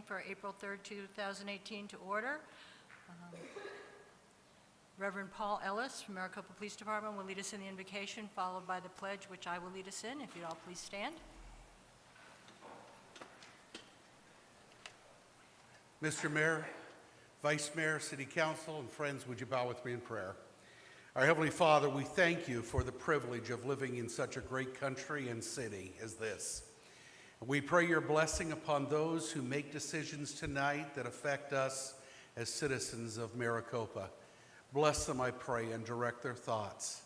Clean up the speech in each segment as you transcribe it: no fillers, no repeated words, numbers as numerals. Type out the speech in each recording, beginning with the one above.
for April 3rd, 2018 to order. Reverend Paul Ellis from Maricopa Police Department will lead us in the invocation, followed by the pledge, which I will lead us in. If you'd all please stand. Mr. Mayor, Vice Mayor, City Council, and friends, would you bow with me in prayer? Our Heavenly Father, we thank you for the privilege of living in such a great country and city as this. We pray your blessing upon those who make decisions tonight that affect us as citizens of Maricopa. Bless them, I pray, and direct their thoughts.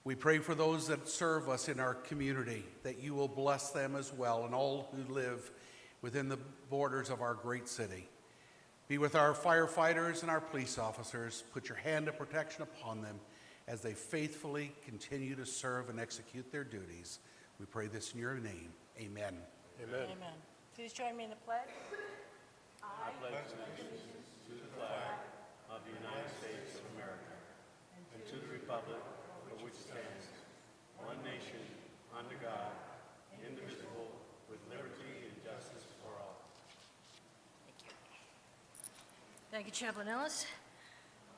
We pray for those that serve us in our community, that you will bless them as well, and all who live within the borders of our great city. Be with our firefighters and our police officers. Put your hand of protection upon them as they faithfully continue to serve and execute their duties. We pray this in your name. Amen. Amen. Amen. Please join me in the pledge. I pledge allegiance to the flag of the United States of America and to the republic for which stands one nation, under God, indivisible, with liberty and justice for all. Thank you, Chaplain Ellis.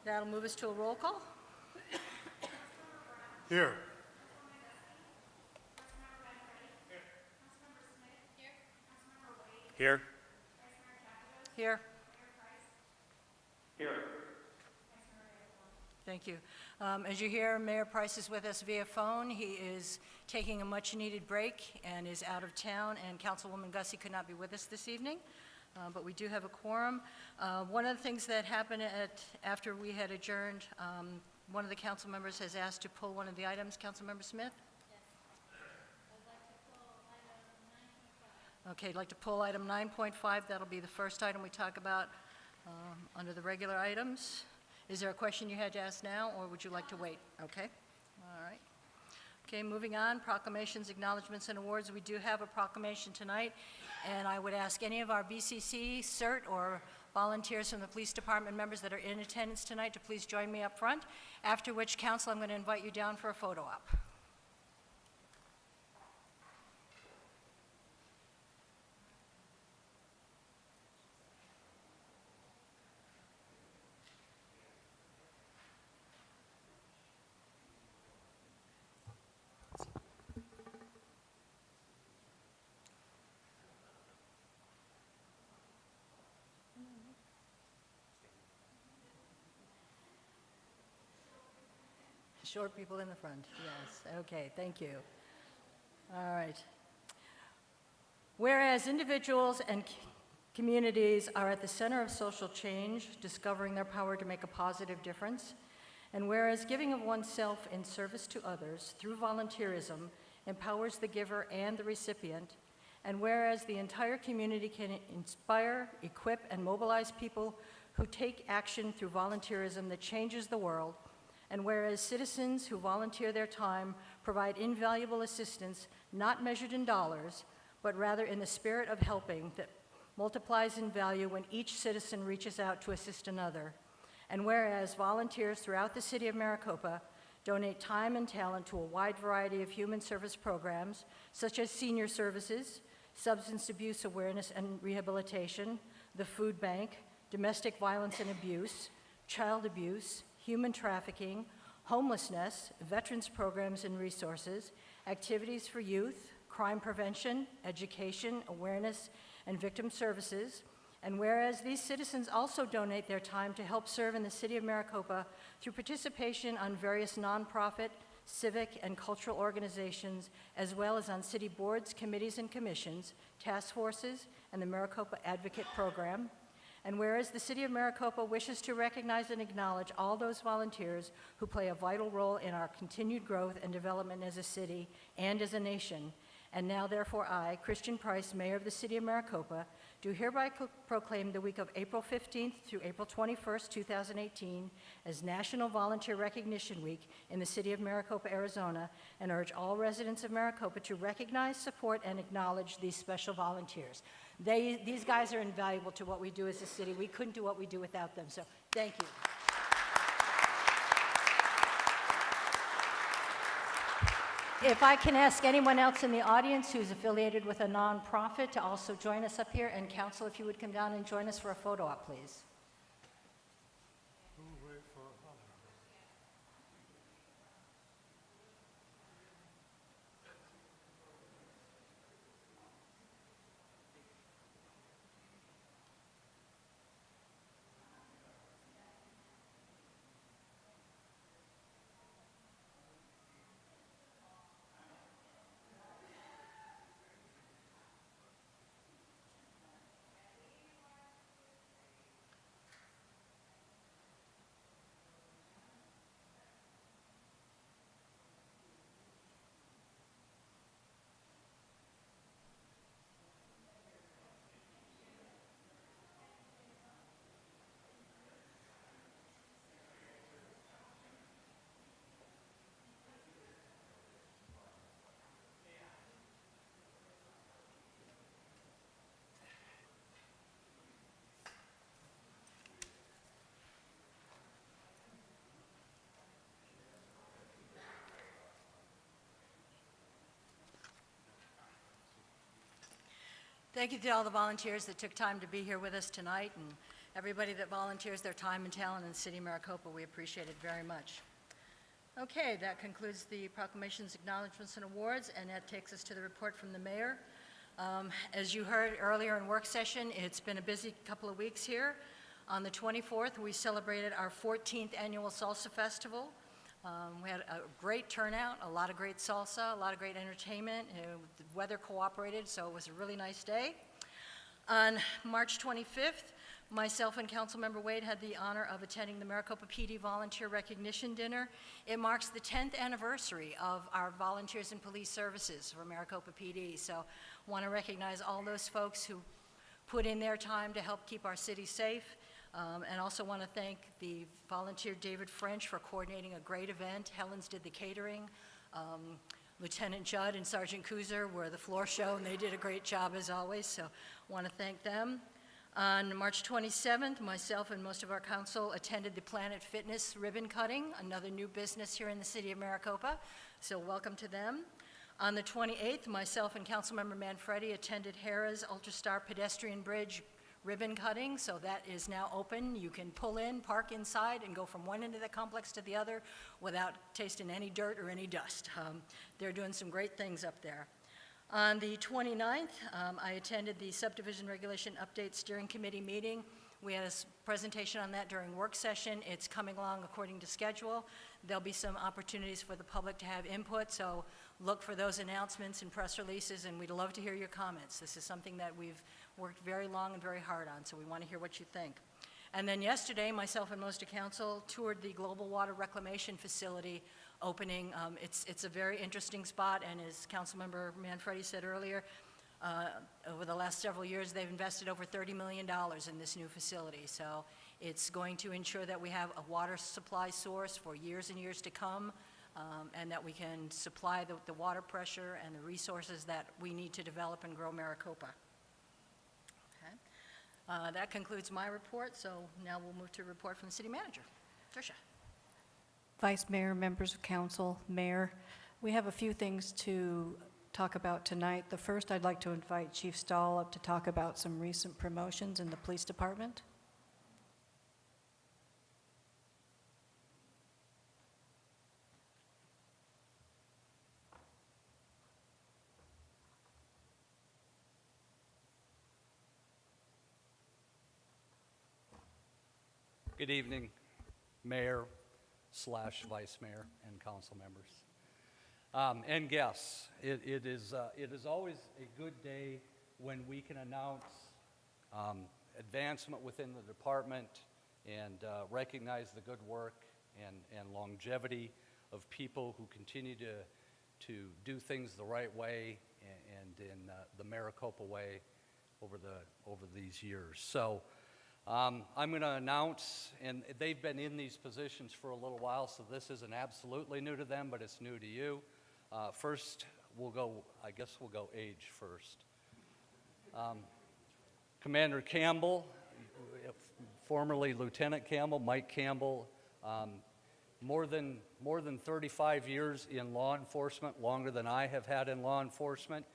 That'll move us to a roll call. Here. Here. Here. Here. Thank you. As you hear, Mayor Price is with us via phone. He is taking a much-needed break and is out of town, and Councilwoman Gussie could not be with us this evening, but we do have a quorum. One of the things that happened after we had adjourned, one of the council members has asked to pull one of the items. Councilmember Smith? Okay, I'd like to pull item 9.5. That'll be the first item we talk about under the regular items. Is there a question you had to ask now, or would you like to wait? Okay, all right. Okay, moving on, proclamations, acknowledgements, and awards. We do have a proclamation tonight, and I would ask any of our BCC, CERT, or volunteers from the police department members that are in attendance tonight to please join me up front, after which, council, I'm going to invite you down for a photo op. Short people in the front, yes. Okay, thank you. All right. Whereas individuals and communities are at the center of social change, discovering their power to make a positive difference, and whereas giving of oneself in service to others through volunteerism empowers the giver and the recipient, and whereas the entire community can inspire, equip, and mobilize people who take action through volunteerism that changes the world, and whereas citizens who volunteer their time provide invaluable assistance not measured in dollars, but rather in the spirit of helping that multiplies in value when each citizen reaches out to assist another, and whereas volunteers throughout the city of Maricopa donate time and talent to a wide variety of human service programs, such as senior services, substance abuse awareness and rehabilitation, the food bank, domestic violence and abuse, child abuse, human trafficking, homelessness, veterans programs and resources, activities for youth, crime prevention, education, awareness, and victim services. And whereas these citizens also donate their time to help serve in the city of Maricopa through participation on various nonprofit, civic, and cultural organizations, as well as on city boards, committees, and commissions, task forces, and the Maricopa Advocate Program. And whereas the city of Maricopa wishes to recognize and acknowledge all those volunteers who play a vital role in our continued growth and development as a city and as a nation. And now, therefore, I, Christian Price, Mayor of the City of Maricopa, do hereby proclaim the week of April 15th through April 21st, 2018 as National Volunteer Recognition Week in the city of Maricopa, Arizona, and urge all residents of Maricopa to recognize, support, and acknowledge these special volunteers. These guys are invaluable to what we do as a city. We couldn't do what we do without them, so thank you. If I can ask anyone else in the audience who's affiliated with a nonprofit to also join us up here, and council, if you would come down and join us for a photo op, please. Thank you to all the volunteers that took time to be here with us tonight, and everybody that volunteers their time and talent in the city of Maricopa. We appreciate it very much. Okay, that concludes the proclamations, acknowledgements, and awards, and that takes us to the report from the mayor. As you heard earlier in work session, it's been a busy couple of weeks here. On the 24th, we celebrated our 14th annual Salsa Festival. We had a great turnout, a lot of great salsa, a lot of great entertainment. The weather cooperated, so it was a really nice day. On March 25th, myself and Councilmember Wade had the honor of attending the Maricopa PD Volunteer Recognition Dinner. It marks the 10th anniversary of our volunteers in police services for Maricopa PD. So I want to recognize all those folks who put in their time to help keep our city safe. And also want to thank the volunteer David French for coordinating a great event. Helen's did the catering. Lieutenant Judd and Sergeant Kuzer were the floor show, and they did a great job as always, so want to thank them. On March 27th, myself and most of our council attended the Planet Fitness ribbon cutting, another new business here in the city of Maricopa, so welcome to them. On the 28th, myself and Councilmember Manfredi attended Harrah's Ultrastar Pedestrian Bridge ribbon cutting, so that is now open. You can pull in, park inside, and go from one end of the complex to the other without tasting any dirt or any dust. They're doing some great things up there. On the 29th, I attended the Subdivision Regulation Update Steering Committee meeting. We had a presentation on that during work session. It's coming along according to schedule. There'll be some opportunities for the public to have input, so look for those announcements and press releases, and we'd love to hear your comments. This is something that we've worked very long and very hard on, so we want to hear what you think. And then yesterday, myself and most of council toured the Global Water Reclamation Facility opening. It's a very interesting spot, and as Councilmember Manfredi said earlier, over the last several years, they've invested over $30 million in this new facility. So it's going to ensure that we have a water supply source for years and years to come, and that we can supply the water pressure and the resources that we need to develop and grow Maricopa. Okay. That concludes my report, so now we'll move to a report from the city manager. Tricia. Vice Mayor, members of council, Mayor, we have a few things to talk about tonight. The first, I'd like to invite Chief Stahl up to talk about some recent promotions in the police department. Good evening, Mayor / Vice Mayor and council members. And guests, it is always a good day when we can announce advancement within the department and recognize the good work and longevity of people who continue to do things the right way and in the Maricopa way over these years. So I'm going to announce, and they've been in these positions for a little while, so this isn't absolutely new to them, but it's new to you. First, we'll go age first. Commander Campbell, formerly Lieutenant Campbell, Mike Campbell, more than 35 years in law enforcement, longer than I have had in law enforcement.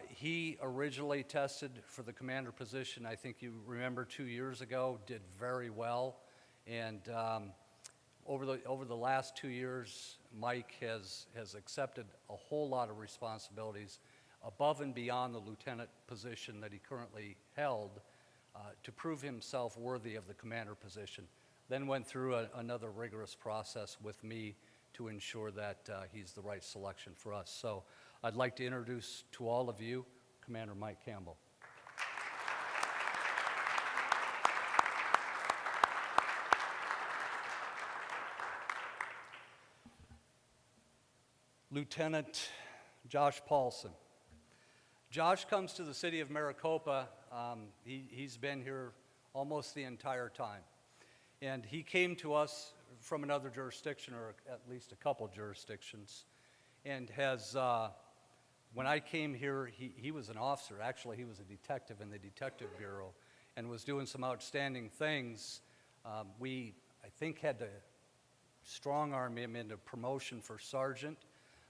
He originally tested for the commander position, I think you remember 2 years ago, did very well. And over the last 2 years, Mike has accepted a whole lot of responsibilities above and beyond the lieutenant position that he currently held to prove himself worthy of the commander position. Then went through another rigorous process with me to ensure that he's the right selection for us. So I'd like to introduce to all of you Commander Mike Campbell. Lieutenant Josh Paulson. Josh comes to the city of Maricopa. He's been here almost the entire time. And he came to us from another jurisdiction, or at least a couple jurisdictions, and has, when I came here, he was an officer. Actually, he was a detective in the Detective Bureau and was doing some outstanding things. We, I think, had to strong-arm him into promotion for sergeant,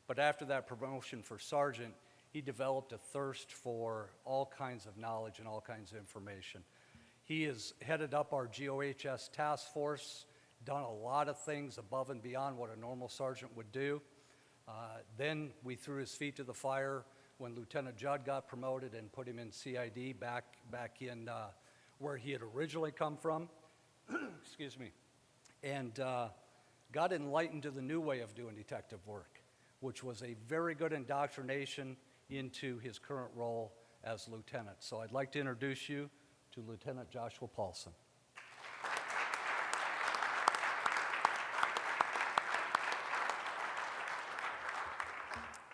but after that promotion for sergeant, he developed a thirst for all kinds of knowledge and all kinds of information. He has headed up our GOHS task force, done a lot of things above and beyond what a normal sergeant would do. Then we threw his feet to the fire when Lieutenant Judd got promoted and put him in CID back in where he had originally come from. Excuse me. And got enlightened to the new way of doing detective work, which was a very good indoctrination into his current role as lieutenant. So I'd like to introduce you to Lieutenant Joshua Paulson.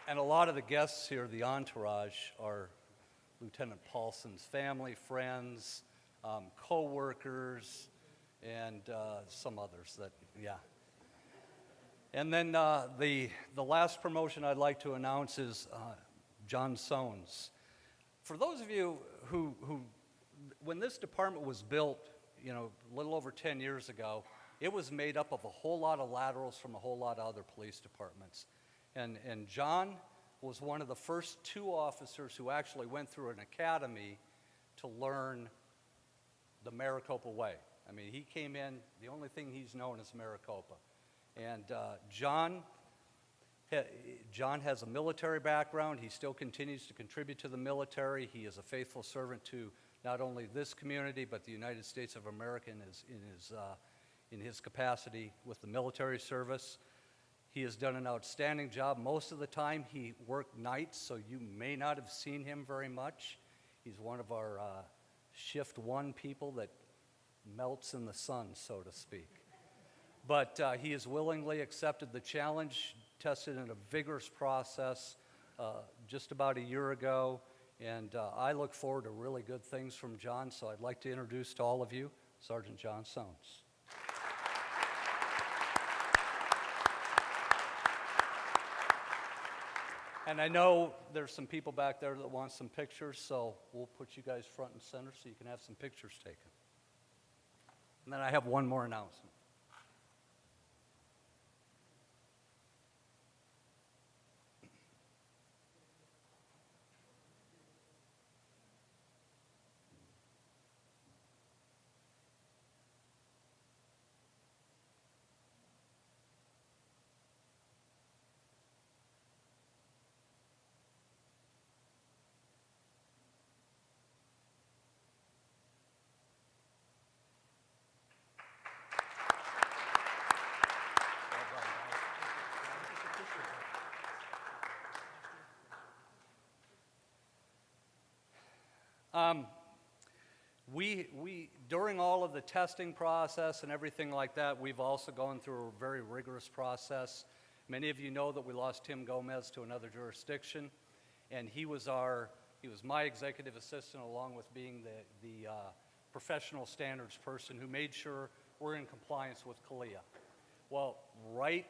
And a lot of the guests here, the entourage, are Lieutenant Paulson's family, friends, co-workers, and some others that, yeah. And then the last promotion I'd like to announce is John Sones. For those of you who when this department was built, you know, a little over 10 years ago, it was made up of a whole lot of laterals from a whole lot of other police departments. And John was one of the first 2 officers who actually went through an academy to learn the Maricopa way. I mean, he came in, the only thing he's known is Maricopa. And John has a military background. He still continues to contribute to the military. He is a faithful servant to not only this community, but the United States of America in his capacity with the military service. He has done an outstanding job. Most of the time he worked nights, so you may not have seen him very much. He's one of our shift 1 people that melts in the sun, so to speak. But he has willingly accepted the challenge, tested in a vigorous process just about a year ago, and I look forward to really good things from John, so I'd like to introduce to all of you Sergeant John Sones. And I know there's some people back there that want some pictures, so we'll put you guys front and center so you can have some pictures taken. And then I have one more announcement. During all of the testing process and everything like that, we've also gone through a very rigorous process. Many of you know that we lost Tim Gomez to another jurisdiction, and he was my executive assistant, along with being the professional standards person who made sure we're in compliance with CALEA. Well, right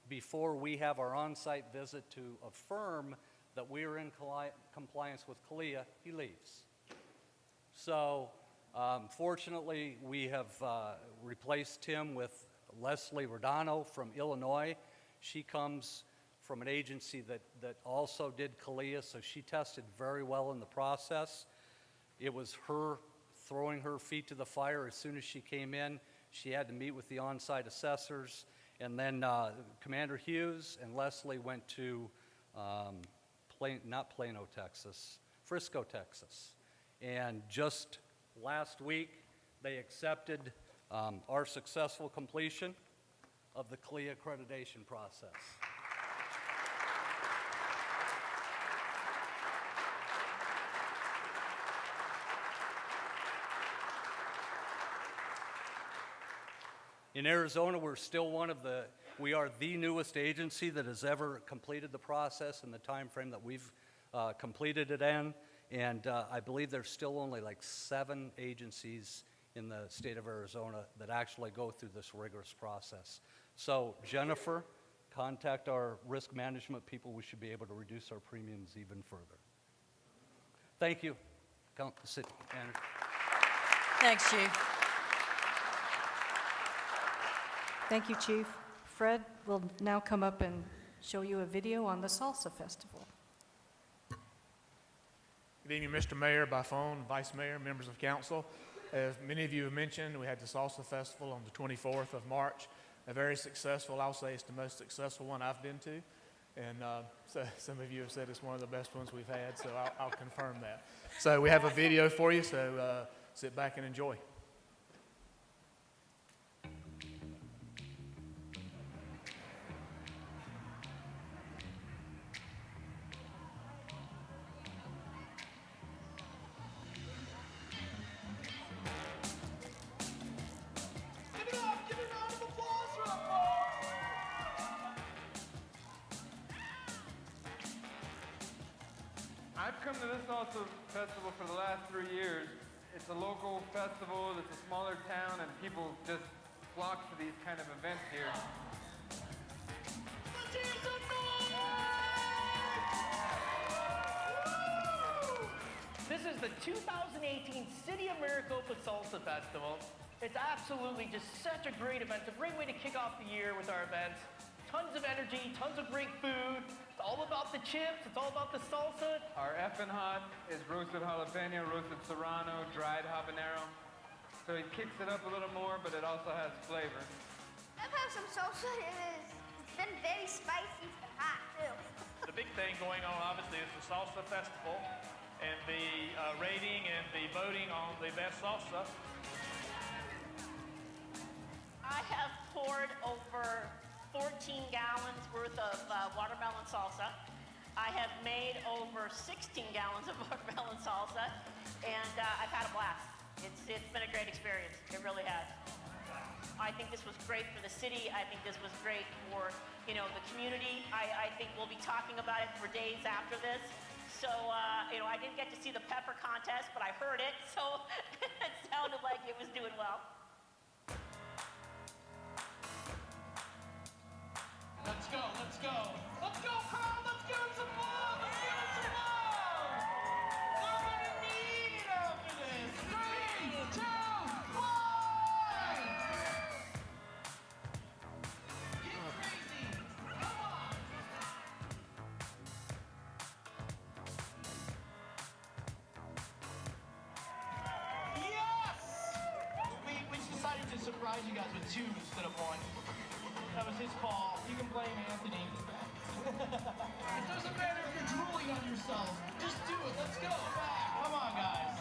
before we have our on-site visit to affirm that we are in compliance with CALEA, he leaves. So fortunately, we have replaced Tim with Leslie Rodano from Illinois. She comes from an agency that also did CALIA, so she tested very well in the process. It was her throwing her feet to the fire as soon as she came in. She had to meet with the on-site assessors, and then Commander Hughes and Leslie went to not Plano, Texas, Frisco, Texas. And just last week, they accepted our successful completion of the CLIA accreditation process. In Arizona, we are the newest agency that has ever completed the process in the time frame that we've completed it in. And I believe there's still only like 7 agencies in the state of Arizona that actually go through this rigorous process. So Jennifer, contact our risk management people. We should be able to reduce our premiums even further. Thank you. City Manager. Thanks, Chief. Thank you, Chief. Fred will now come up and show you a video on the Salsa Festival. Good evening, Mr. Mayor, by phone, Vice Mayor, members of council. As many of you have mentioned, we had the Salsa Festival on the 24th of March. A very successful, I'll say it's the most successful one I've been to. And so some of you have said it's one of the best ones we've had, so I'll confirm that. So we have a video for you, so sit back and enjoy. I've come to this salsa festival for the last 3 years. It's a local festival, it's a smaller town, and people just flock to these kind of events here. This is the 2018 City of Maricopa Salsa Festival. It's absolutely just such a great event. It's a great way to kick off the year with our events. Tons of energy, tons of great food. It's all about the chips, it's all about the salsa. Our effing hot is roasted jalapeno, roasted serrano, dried habanero. So it kicks it up a little more, but it also has flavor. I've had some salsa. It's been very spicy and hot too. The big thing going on obviously is the Salsa Festival and the rating and the voting on the best salsa. I have poured over 14 gallons worth of watermelon salsa. I have made over 16 gallons of watermelon salsa, and I've had a blast. It's been a great experience. It really has. I think this was great for the city. I think this was great for, the community. I think we'll be talking about it for days after this. So, I didn't get to see the pepper contest, but I heard it, so it sounded like it was doing well. Let's go, let's go. Let's go, crowd, let's give him some love, let's give him some love. We're gonna need it after this. 3, 2, 1. Get crazy, come on. Yes! We decided to surprise you guys with 2 instead of 1. That was his fault. You can blame Anthony. It doesn't matter if you're drooling on yourself. Just do it. Let's go. Come on, guys.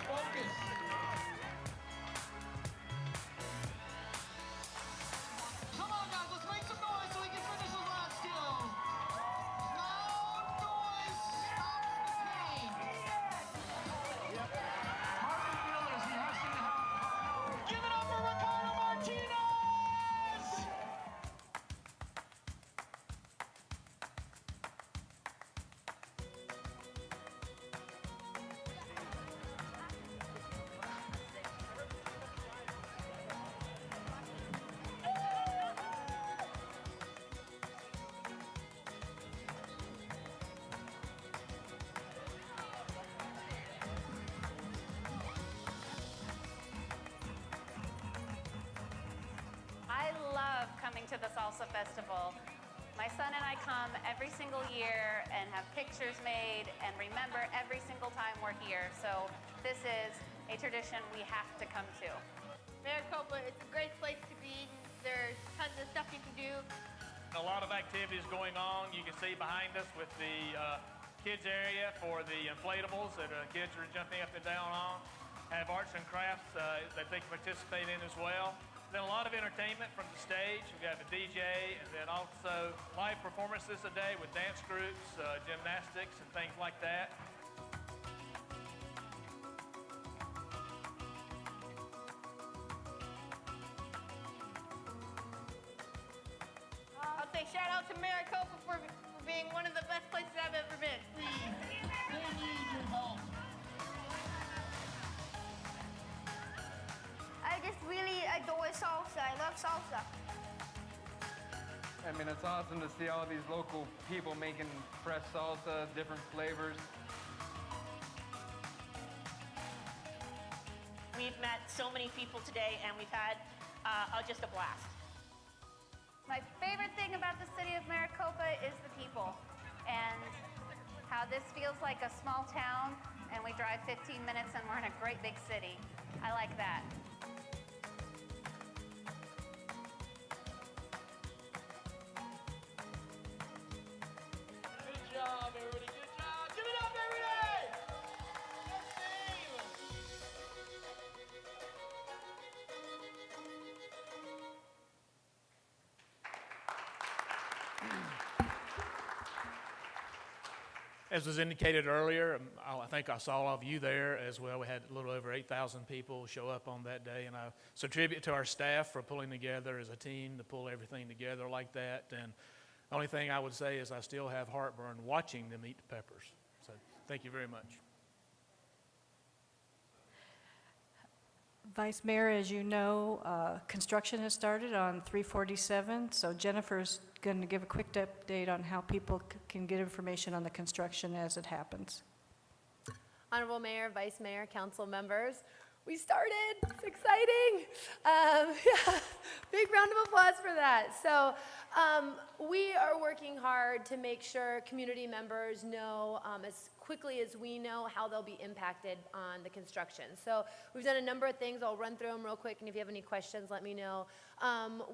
Focus. Come on, guys. Let's make some noise so we can finish the last skill. Loud noise stops the pain. Harvey Miller's he has to help. Give it up for Ricardo Martinez. to the Salsa Festival. My son and I come every single year and have pictures made and remember every single time we're here. So this is a tradition we have to come to. Maricopa, it's a great place to be. There's tons of stuff you can do. A lot of activities going on. You can see behind us with the kids area for the inflatables that kids are jumping up and down on. Have arts and crafts that they can participate in as well. Then a lot of entertainment from the stage. We've got the DJ, and then also live performances today with dance groups, gymnastics, and things like that. I'll say shout out to Maricopa for being one of the best places I've ever been. Please, they need your help. I just really adore salsa. I love salsa. I mean, it's awesome to see all these local people making fresh salsa, different flavors. We've met so many people today, and we've had just a blast. My favorite thing about the city of Maricopa is the people and how this feels like a small town and we drive 15 minutes and we're in a great big city. I like that. Good job, everybody. Good job. Give it up, everybody. Good team. As was indicated earlier, I think I saw all of you there as well. We had a little over 8,000 people show up on that day, and I tribute to our staff for pulling together as a team to pull everything together like that. And the only thing I would say is I still have heartburn watching them eat the peppers. So thank you very much. Vice Mayor, as you know, construction has started on 347, so Jennifer's going to give a quick update on how people can get information on the construction as it happens. Honorable Mayor, Vice Mayor, council members, we started. It's exciting. Yeah, big round of applause for that. So we are working hard to make sure community members know as quickly as we know how they'll be impacted on the construction. So we've done a number of things. I'll run through them real quick, and if you have any questions, let me know.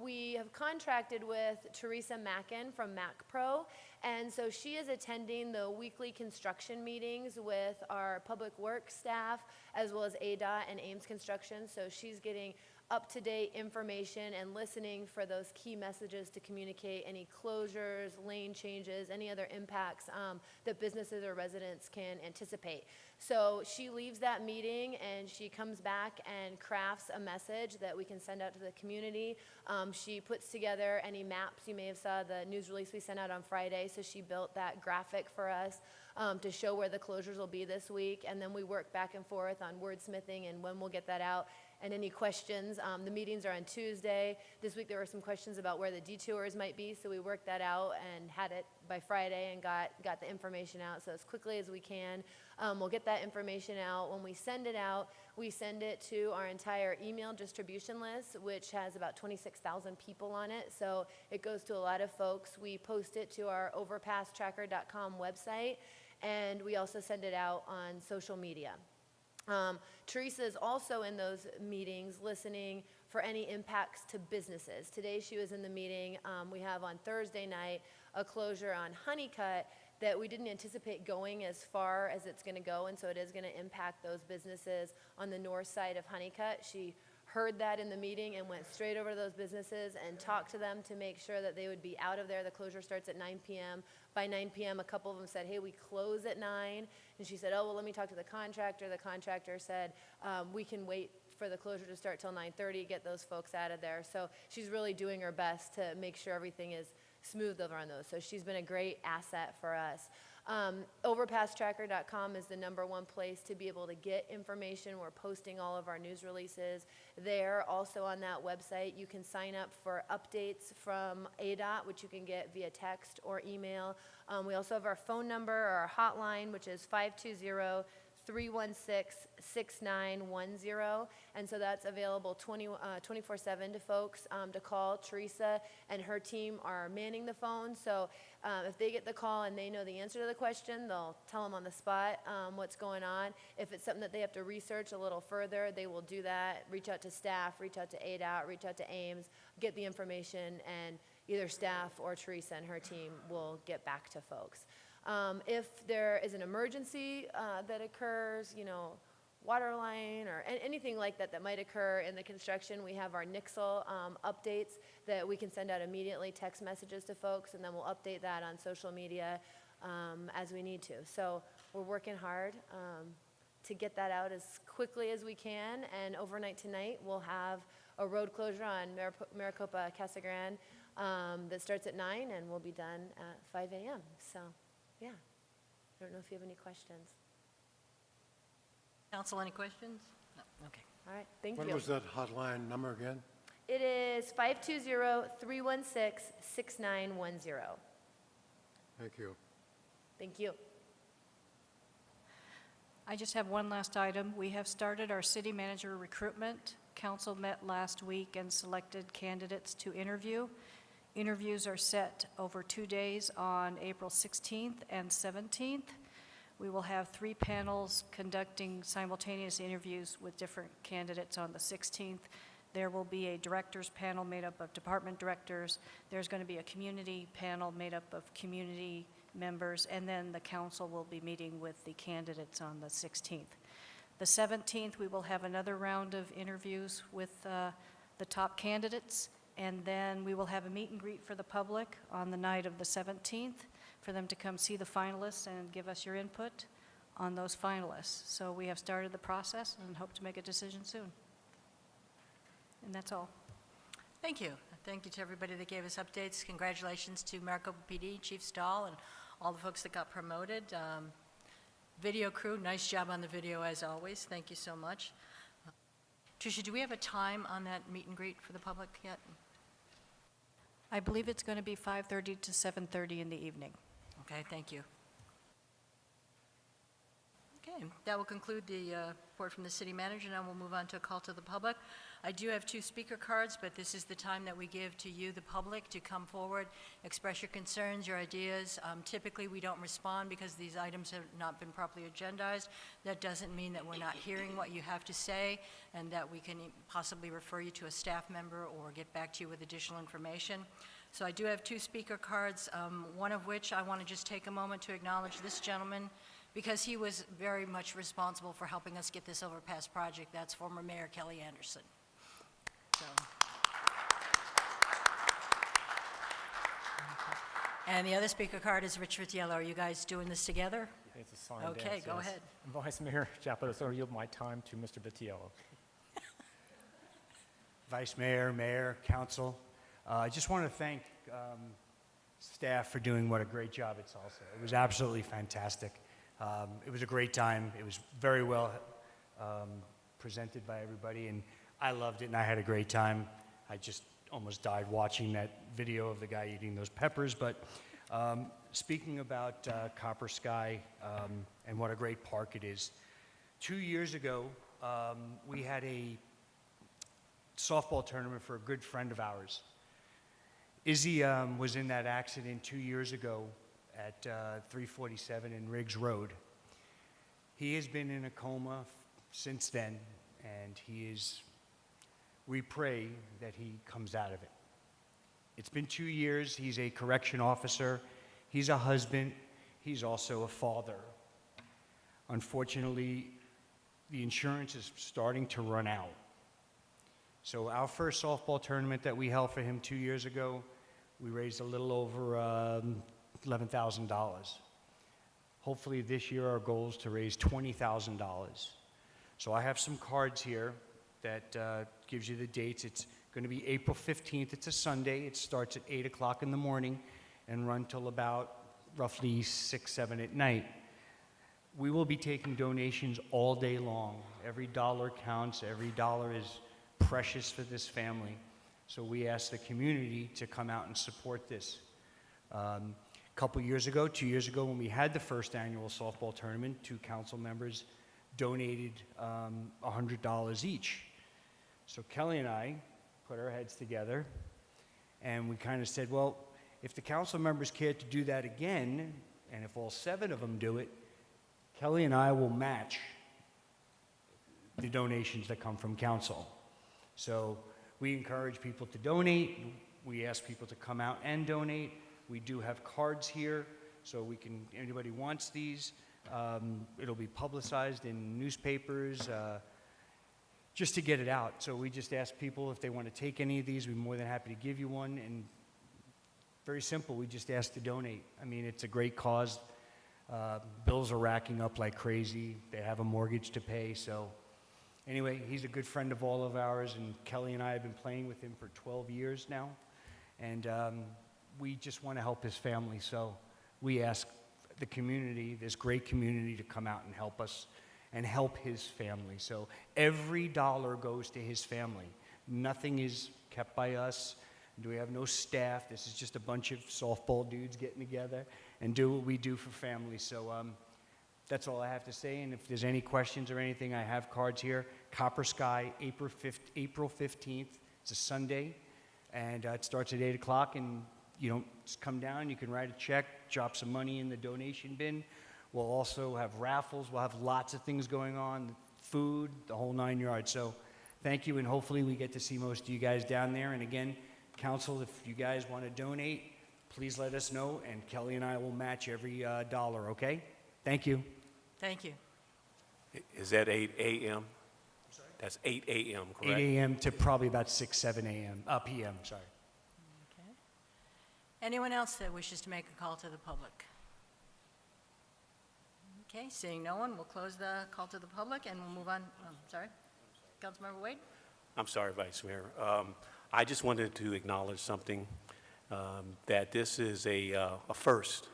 We have contracted with Teresa Mackin from MacPro, and so she is attending the weekly construction meetings with our public works staff, as well as ADOT and Ames Construction. So she's getting up-to-date information and listening for those key messages to communicate any closures, lane changes, any other impacts that businesses or residents can anticipate. So she leaves that meeting and she comes back and crafts a message that we can send out to the community. She puts together any maps. You may have saw the news release we sent out on Friday, so she built that graphic for us to show where the closures will be this week, and then we work back and forth on wordsmithing and when we'll get that out. And any questions, the meetings are on Tuesday. This week there were some questions about where the detours might be, so we worked that out and had it by Friday and got the information out. So as quickly as we can, we'll get that information out. When we send it out, we send it to our entire email distribution list, which has about 26,000 people on it. So it goes to a lot of folks. We post it to our overpasstracker.com website, and we also send it out on social media. Teresa is also in those meetings listening for any impacts to businesses. Today she was in the meeting. We have on Thursday night a closure on Honeycutt that we didn't anticipate going as far as it's going to go, and so it is going to impact those businesses on the north side of Honeycutt. She heard that in the meeting and went straight over to those businesses and talked to them to make sure that they would be out of there. The closure starts at 9 p.m. By 9 p.m., a couple of them said, hey, we close at 9. And she said, oh, well, let me talk to the contractor. The contractor said, we can wait for the closure to start till 9:30, get those folks out of there. So she's really doing her best to make sure everything is smooth over on those. So she's been a great asset for us. Overpasstracker.com is the #1 place to be able to get information. We're posting all of our news releases there. Also on that website, you can sign up for updates from ADOT, which you can get via text or email. We also have our phone number or our hotline, which is 316-6910. And so that's available 24/7 to folks to call. Teresa and her team are manning the phone. So if they get the call and they know the answer to the question, they'll tell them on the spot what's going on. If it's something that they have to research a little further, they will do that. Reach out to staff, reach out to ADOT, reach out to Ames, get the information, and either staff or Teresa and her team will get back to folks. If there is an emergency that occurs, water line or anything like that that might occur in the construction, we have our Nixle updates that we can send out immediately, text messages to folks, and then we'll update that on social media as we need to. So we're working hard to get that out as quickly as we can, and overnight tonight we'll have a road closure on Maricopa Casa Grande that starts at 9 and will be done at 5 a.m. So, yeah. I don't know if you have any questions. Council, any questions? No, okay. All right, thank When you. was that hotline number again? It is 520-316-6910. Thank you. Thank you. I just have one last item. We have started our city manager recruitment. Council met last week and selected candidates to interview. Interviews are set over 2 days on April 16th and 17th. We will have 3 panels conducting simultaneous interviews with different candidates on the 16th. There will be a directors panel made up of department directors. There's going to be a community panel made up of community members, and then the council will be meeting with the candidates on the 16th. The 17th, we will have another round of interviews with the top candidates, and then we will have a meet and greet for the public on the night of the 17th for them to come see the finalists and give us your input on those finalists. So we have started the process and hope to make a decision soon. And that's all. Thank you. Thank you to everybody that gave us updates. Congratulations to Maricopa PD, Chief Stahl, and all the folks that got promoted. Video crew, nice job on the video as always. Thank you so much. Tricia, do we have a time on that meet and greet for the public yet? I believe it's going to be 5:30 to 7:30 in the evening. Okay, thank you. Okay, that will conclude the report from the city manager. Now we'll move on to a call to the public. I do have 2 speaker cards, but this is the time that we give to you, the public, to come forward, express your concerns, your ideas. Typically, we don't respond because these items have not been properly agendized. That doesn't mean that we're not hearing what you have to say and that we can possibly refer you to a staff member or get back to you with additional information. So I do have 2 speaker cards, one of which I want to just take a moment to acknowledge this gentleman because he was very much responsible for helping us get this overpass project. That's former Mayor Kelly Anderson. So. And the other speaker card is Rich Vitiello. Are you guys doing this together? It's a sign Okay, dance, go yes. ahead. Vice Mayor Chapados, I yield my time to Mr. Vitiello. Vice Mayor, Mayor, Council, I just want to thank staff for doing what a great job it's also. It was absolutely fantastic. It was a great time. It was very well presented by everybody, and I loved it, and I had a great time. I just almost died watching that video of the guy eating those peppers. But speaking about Copper Sky and what a great park it is, 2 years ago, we had a softball tournament for a good friend of ours. Izzy was in that accident 2 years ago at 347 in Riggs Road. He has been in a coma since then, and we pray that he comes out of it. It's been 2 years. He's a correction officer. He's a husband. He's also a father. Unfortunately, the insurance is starting to run out. So our first softball tournament that we held for him 2 years ago, we raised a little over $11,000. Hopefully this year our goal is to raise $20,000. So I have some cards here that gives you the dates. It's going to be April 15th. It's a Sunday. It starts at 8 o'clock in the morning and run till about roughly 6, 7 at night. We will be taking donations all day long. Every dollar counts. Every dollar is precious for this family. So we ask the community to come out and support this. A couple years ago, 2 years ago, when we had the first annual softball tournament, 2 council members donated $100 each. So Kelly and I put our heads together, and we kind of said, well, if the council members care to do that again, and if all 7 of them do it, Kelly and I will match the donations that come from council. So we encourage people to donate. We ask people to come out and donate. We do have cards here, so we can, anybody wants these, it'll be publicized in newspapers, just to get it out. So we just ask people if they want to take any of these, we're more than happy to give you one. And very simple, we just ask to donate. I mean, it's a great cause. Bills are racking up like crazy. They have a mortgage to pay. So anyway, he's a good friend of all of ours, and Kelly and I have been playing with him for 12 years now. And we just want to help his family. So we ask the community, this great community, to come out and help us and help his family. So every dollar goes to his family. Nothing is kept by us. We have no staff. This is just a bunch of softball dudes getting together and do what we do for families. So that's all I have to say. And if there's any questions or anything, I have cards here. Copper Sky, April 15th. It's a Sunday, and it starts at 8 o'clock. And you don't just come down. You can write a check, drop some money in the donation bin. We'll also have raffles. We'll have lots of things going on, food, the whole 9 yards. So thank you, and hopefully we get to see most of you guys down there. And again, council, if you guys want to donate, please let us know, and Kelly and I will match every dollar, okay? Thank you. Thank you. Is that 8 a.m.? That's 8 a.m., correct? 8 a.m. to probably about 6, 7 a.m., p.m., sorry. Okay. Anyone else that wishes to make a call to the public? Okay, seeing no one, we'll close the call to the public and we'll move on. Oh, sorry. Councilmember Wade? I'm sorry, Vice Mayor. I just wanted to acknowledge something, that this is a first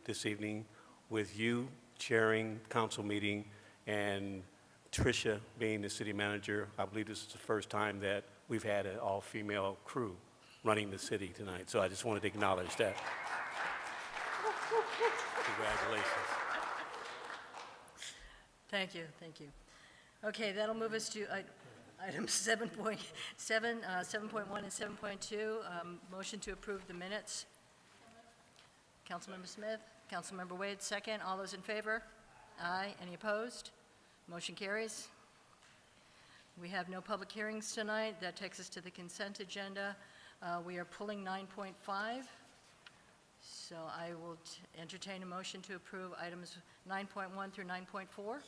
this evening with you chairing council meeting and Tricia being the city manager. I believe this is the first time that we've had an all-female crew running the city tonight. So I just wanted to acknowledge that. Congratulations. Thank you, thank you. Okay, that'll move us to items 7.1 and 7.2, motion to approve the minutes. Councilmember Smith, Councilmember Wade, second. All those in favor? Aye. Any opposed? Motion carries. We have no public hearings tonight. That takes us to the consent agenda. We are pulling 9.5. So I will entertain a motion to approve items 9.1 through 9.4. So moved.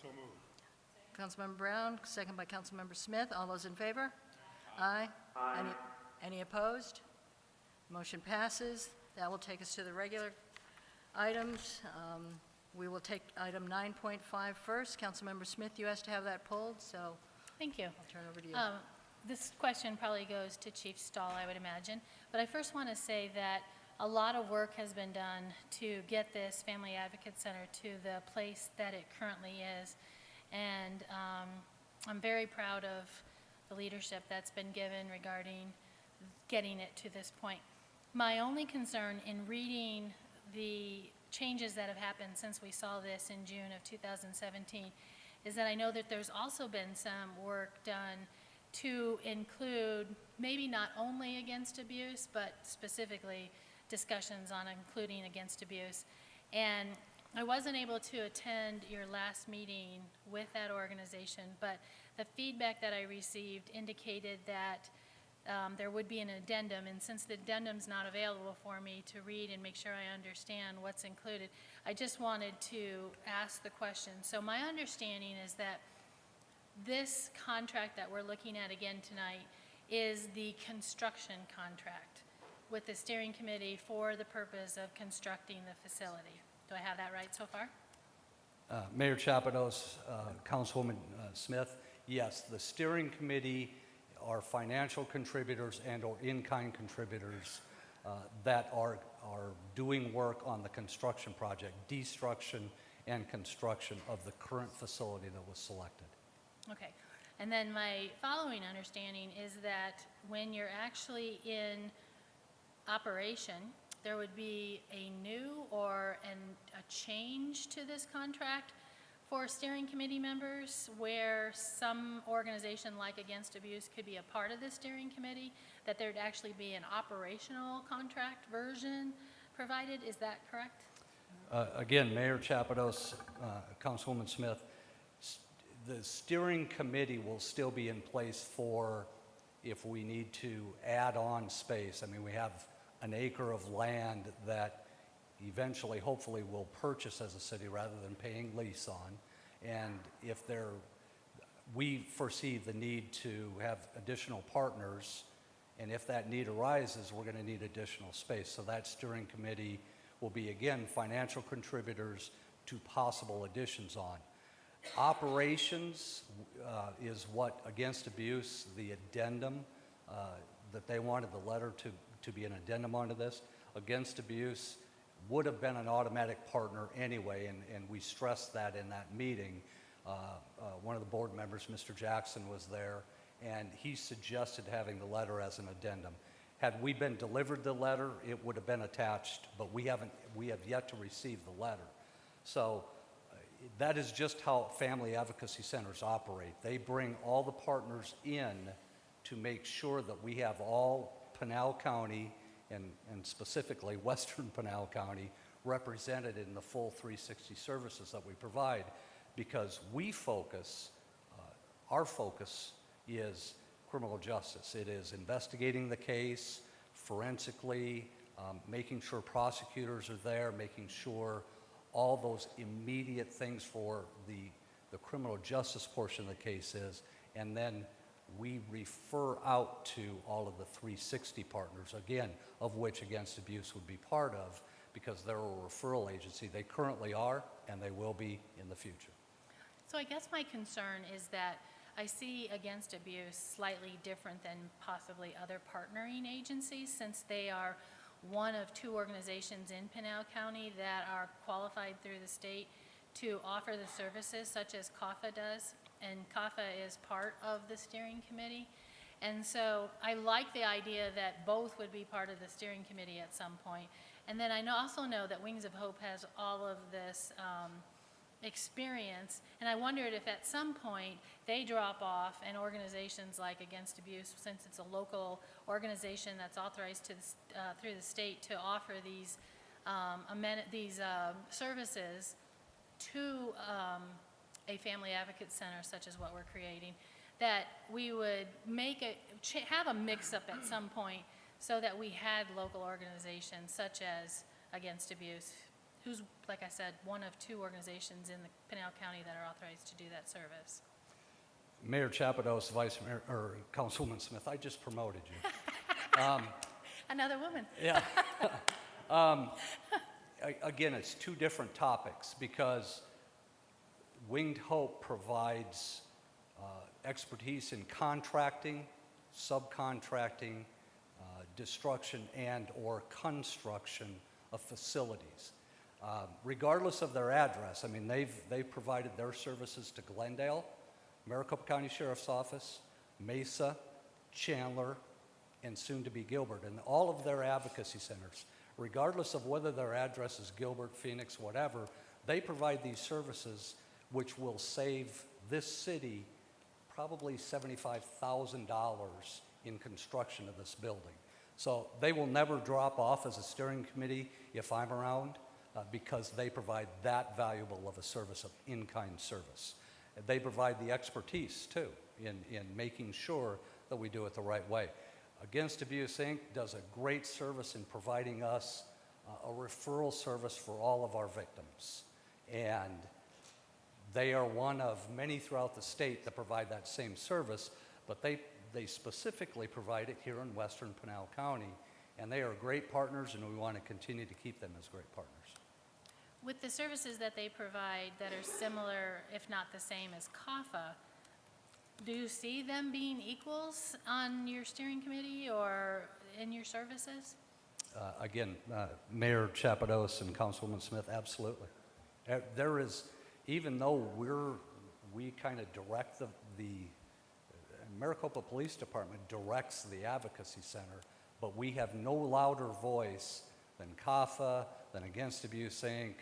Councilmember Brown, second by Councilmember Smith. All those in favor? Aye. Aye. Any opposed? Motion passes. That will take us to the regular items. We will take item 9.5 first. Councilmember Smith, you asked to have that pulled, so Thank you. I'll turn it over to you. This question probably goes to Chief Stahl, I would imagine. But I first want to say that a lot of work has been done to get this Family Advocate Center to the place that it currently is. And I'm very proud of the leadership that's been given regarding getting it to this point. My only concern in reading the changes that have happened since we saw this in June of 2017 is that I know that there's also been some work done to include maybe not only against abuse, but specifically discussions on including against abuse. And I wasn't able to attend your last meeting with that organization, but the feedback that I received indicated that there would be an addendum, and since the addendum's not available for me to read and make sure I understand what's included, I just wanted to ask the question. So my understanding is that this contract that we're looking at again tonight is the construction contract with the steering committee for the purpose of constructing the facility. Do I have that right so far? Mayor Chapados, Councilwoman Smith, yes, the steering committee are financial contributors and or in-kind contributors that are doing work on the construction project, destruction and construction of the current facility that was selected. Okay. And then my following understanding is that when you're actually in operation, there would be a new or a change to this contract for steering committee members where some organization like Against Abuse could be a part of the steering committee, that there'd actually be an operational contract version provided. Is that correct? Again, Mayor Chapados, Councilwoman Smith, the steering committee will still be in place for if we need to add on space. I mean, we have an acre of land that eventually, hopefully, we'll purchase as a city rather than paying lease on. And if we foresee the need to have additional partners, and if that need arises, we're going to need additional space. So that steering committee will be, again, financial contributors to possible additions on. Operations is what Against Abuse, the addendum, that they wanted the letter to be an addendum onto this. Against Abuse would have been an automatic partner anyway, and we stressed that in that meeting. One of the board members, Mr. Jackson, was there, and he suggested having the letter as an addendum. Had we been delivered the letter, it would have been attached, but we have yet to receive the letter. So that is just how family advocacy centers operate. They bring all the partners in to make sure that we have all Pinal County and specifically Western Pinal County represented in the full 360 services that we provide, because we focus, our focus is criminal justice. It is investigating the case forensically, making sure prosecutors are there, making sure all those immediate things for the criminal justice portion of the case is, and then we refer out to all of the 360 partners, again, of which Against Abuse would be part of, because they're a referral agency. They currently are, and they will be in the future. So I guess my concern is that I see Against Abuse slightly different than possibly other partnering agencies, since they are one of two organizations in Pinal County that are qualified through the state to offer the services such as CAFA does, and CAFA is part of the steering committee. And so I like the idea that both would be part of the steering committee at some point. And then I also know that Wings of Hope has all of this experience, and I wondered if at some point they drop off and organizations like Against Abuse, since it's a local organization that's authorized through the state to offer these services to a family advocate center such as what we're creating, that we would have a mix-up at some point so that we had local organizations such as Against Abuse, who's, like I said, one of two organizations in the Pinal County that are authorized to do that service. Mayor Chapados, Vice Mayor, or Councilwoman Smith, I just promoted you. Another woman. Yeah. Again, it's two different topics, because Winged Hope provides expertise in contracting, subcontracting, destruction, and or construction of facilities. Regardless of their address, I mean, they've provided their services to Glendale, Maricopa County Sheriff's Office, Mesa, Chandler, and soon to be Gilbert, and all of their advocacy centers, regardless of whether their address is Gilbert, Phoenix, whatever, they provide these services which will save this city probably $75,000 in construction of this building. So they will never drop off as a steering committee if I'm around, because they provide that valuable of a service, of in-kind service. They provide the expertise, too, in making sure that we do it the right way. Against Abuse, Inc. does a great service in providing us a referral service for all of our victims. And they are one of many throughout the state that provide that same service, but they specifically provide it here in Western Pinal County. And they are great partners, and we want to continue to keep them as great partners. With the services that they provide that are similar, if not the same as CAFA, do you see them being equals on your steering committee or in your services? Again, Mayor Chapados and Councilwoman Smith, absolutely. There is, even though we kind of direct the Maricopa Police Department directs the advocacy center, but we have no louder voice than CAFA, than Against Abuse Inc.,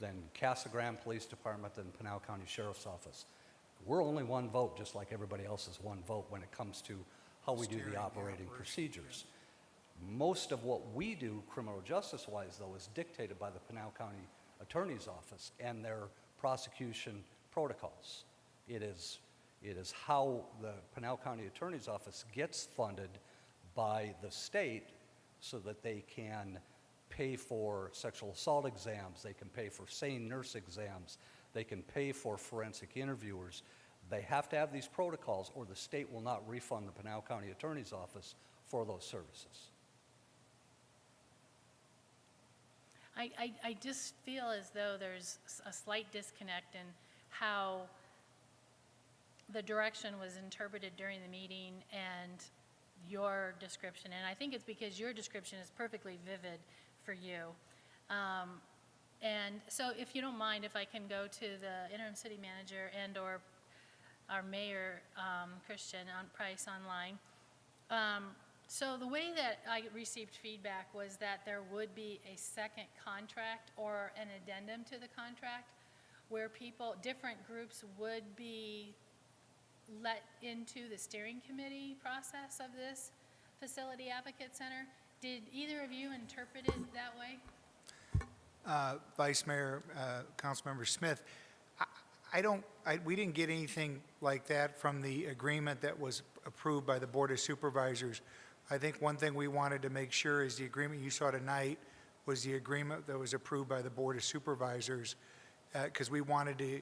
then Casa Grande Police Department, then Pinal County Sheriff's Office. We're only one vote, just like everybody else is one vote when it comes to how we do the operating procedures. Most of what we do criminal justice-wise, though, is dictated by the Pinal County Attorney's Office and their prosecution protocols. It is how the Pinal County Attorney's Office gets funded by the state so that they can pay for sexual assault exams, they can pay for SANE nurse exams, they can pay for forensic interviewers. They have to have these protocols or the state will not refund the Pinal County Attorney's Office for those services. I just feel as though there's a slight disconnect in how the direction was interpreted during the meeting and your description. And I think it's because your description is perfectly vivid for you. And so if you don't mind, if I can go to the interim city manager and or our mayor, Christian Price online. So the way that I received feedback was that there would be a second contract or an addendum to the contract where people, different groups would be let into the steering committee process of this Facility Advocate Center. Did either of you interpret it that way? Vice Mayor, Councilmember Smith, we didn't get anything like that from the agreement that was approved by the Board of Supervisors. I think one thing we wanted to make sure is the agreement you saw tonight was the agreement that was approved by the Board of Supervisors, because we wanted to,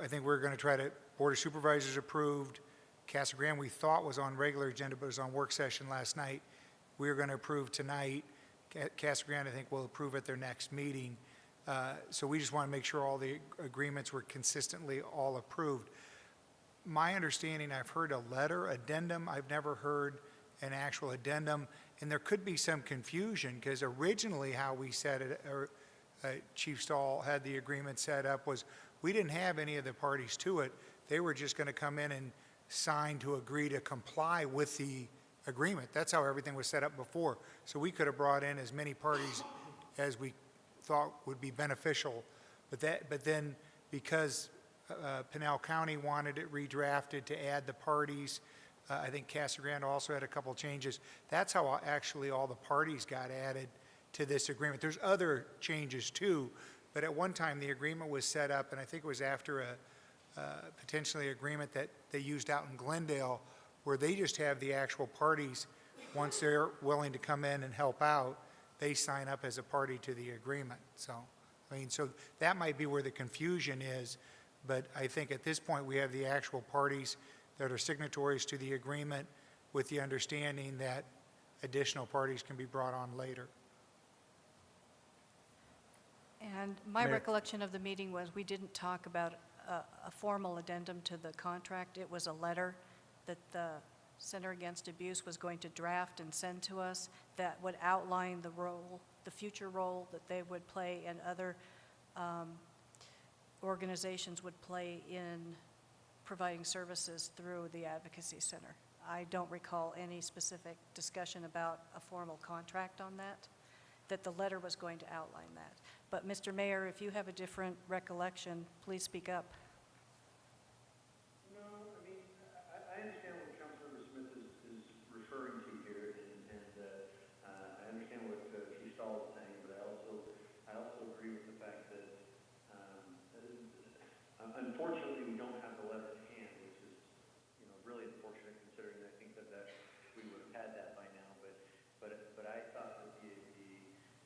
I think we're going to try to, Board of Supervisors approved, Casa Grande we thought was on regular agenda, but it was on work session last night. We're going to approve tonight. Casa Grande, I think, will approve at their next meeting. So we just want to make sure all the agreements were consistently all approved. My understanding, I've heard a letter, addendum. I've never heard an actual addendum. And there could be some confusion because originally how we said it, or Chief Stahl had the agreement set up was we didn't have any of the parties to it. They were just going to come in and sign to agree to comply with the agreement. That's how everything was set up before. So we could have brought in as many parties as we thought would be beneficial. But then because Pinal County wanted it redrafted to add the parties, I think Casa Grande also had a couple changes. That's how actually all the parties got added to this agreement. There's other changes too, but at one time the agreement was set up, and I think it was after a potentially agreement that they used out in Glendale, where they just have the actual parties, once they're willing to come in and help out, they sign up as a party to the agreement. So, I mean, so that might be where the confusion is, but I think at this point we have the actual parties that are signatories to the agreement with the understanding that additional parties can be brought on later. And my Mayor. recollection of the meeting was we didn't talk about a formal addendum to the contract. It was a letter that the Center Against Abuse was going to draft and send to us that would outline the role, the future role that they would play and other organizations would play in providing services through the Advocacy Center. I don't recall any specific discussion about a formal contract on that the letter was going to outline that. But Mr. Mayor, if you have a different recollection, please speak up. No, I mean, I understand what Councilmember Smith is referring to here, and I understand what Chief Stahl is saying, but I also agree with the fact that unfortunately we don't have the letter to hand, which is really unfortunate considering I think that we would have had that by now. But I thought that the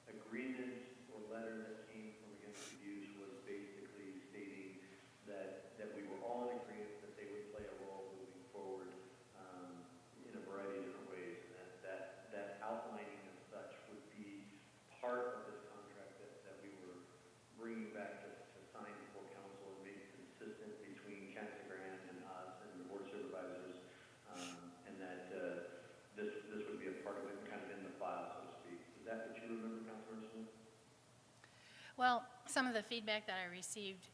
agreement or letter that came from Against Abuse was basically stating that we were all in agreement that they would play a role moving forward in a variety of different ways, and that outlining of such would be part of this contract that we were bringing back to sign before council and make consistent between Casa Grande and us and the board of supervisors, and that this would be a part of it, kind of in the file, so to speak. Is that what you remember, Councilor Smith? Well, some of the feedback that I received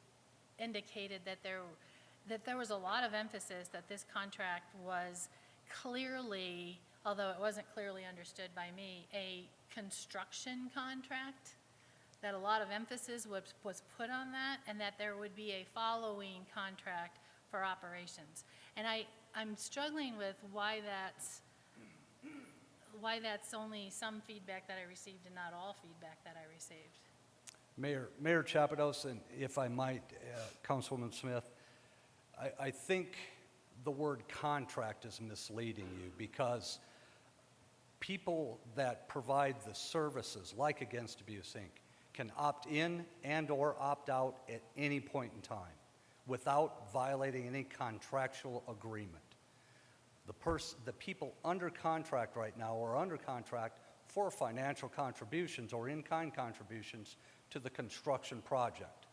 indicated that there was a lot of emphasis that this contract was clearly, although it wasn't clearly understood by me, a construction contract, that a lot of emphasis was put on that, and that there would be a following contract for operations. And I'm struggling with why that's only some feedback that I received and not all feedback that I received. Mayor Chapados, and if I might, Councilwoman Smith, I think the word contract is misleading you, because people that provide the services, like Against Abuse, Inc., can opt in and/or opt out at any point in time without violating any contractual agreement. The people under contract right now are under contract for financial contributions or in-kind contributions to the construction project.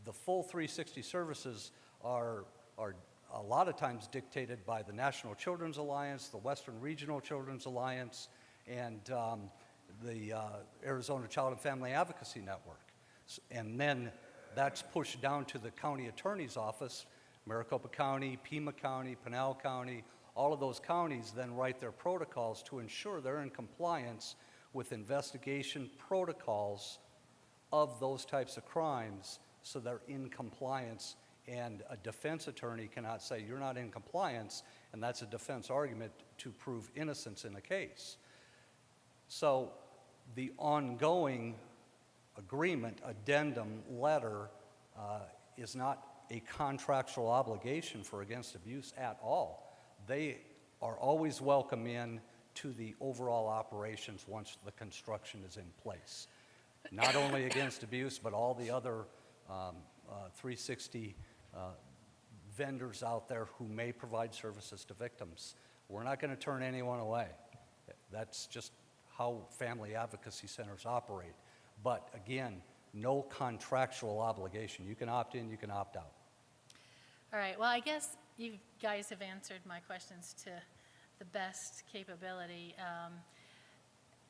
The full 360 services are a lot of times dictated by the National Children's Alliance, the Western Regional Children's Alliance, and the Arizona Child and Family Advocacy Network. And then that's pushed down to the county attorney's office. Maricopa County, Pima County, Pinal County, all of those counties then write their protocols to ensure they're in compliance with investigation protocols of those types of crimes, so they're in compliance, and a defense attorney cannot say you're not in compliance, and that's a defense argument to prove innocence in a case. So the ongoing agreement, addendum, letter is not a contractual obligation for Against Abuse at all. They are always welcome in to the overall operations once the construction is in place. Not only Against Abuse, but all the other 360 vendors out there who may provide services to victims. We're not going to turn anyone away. That's just how family advocacy centers operate. But again, no contractual obligation. You can opt in, you can opt out. All right, well, I guess you guys have answered my questions to the best capability.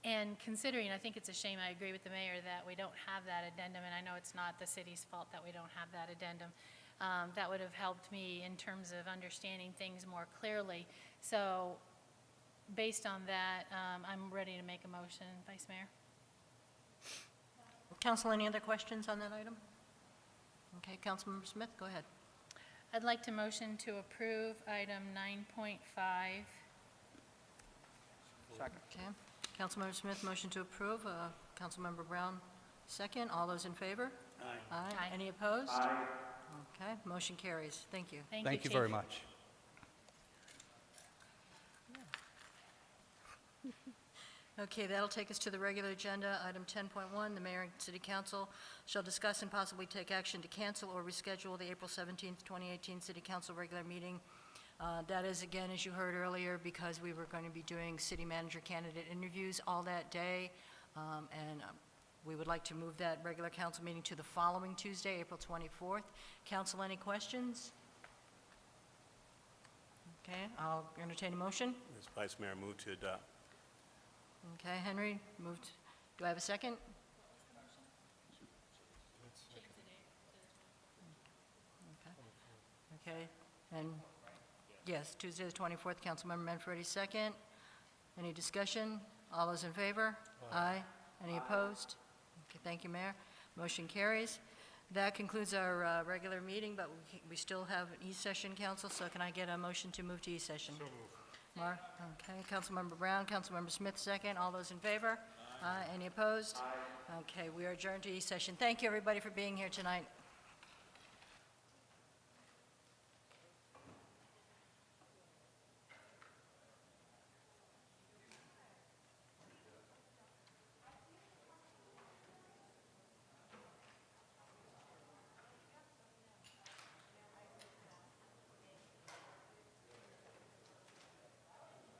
And considering, I think it's a shame, I agree with the mayor, that we don't have that addendum, and I know it's not the city's fault that we don't have that addendum. That would have helped me in terms of understanding things more clearly. So based on that, I'm ready to make a motion, Vice Mayor. Council, any other questions on that item? Okay, Councilmember Smith, go ahead. I'd like to motion to approve item 9.5. Second. Okay, Councilmember Smith, motion to approve. Councilmember Brown, second. All those in favor? Aye. Aye. Any opposed? Aye. Okay, motion carries. Thank you. Thank you very much. Okay, that'll take us to the regular agenda. Item 10.1, the mayor and city council shall discuss and possibly take action to cancel or reschedule the April 17th, 2018 city council regular meeting. That is, again, as you heard earlier, because we were going to be doing city manager candidate interviews all that day. And we would like to move that regular council meeting to the following Tuesday, April 24th. Council, any questions? Okay, I'll entertain a motion. Ms. Vice Mayor, move to adopt. Okay, Henry, moved. Do I have a second? Okay, and yes, Tuesday the 24th, Councilmember Manfredi, second. Any discussion? All those in favor? Aye. Any opposed? Okay, thank you, Mayor. Motion carries. That concludes our regular meeting, but we still have an E-session, Council, so can I get a motion to move to E-session? So moved. Okay, Councilmember Brown, Councilmember Smith, second. All those in favor? Aye. Any opposed? Aye. Okay, we are adjourned to E-session. Thank you, everybody, for being here tonight.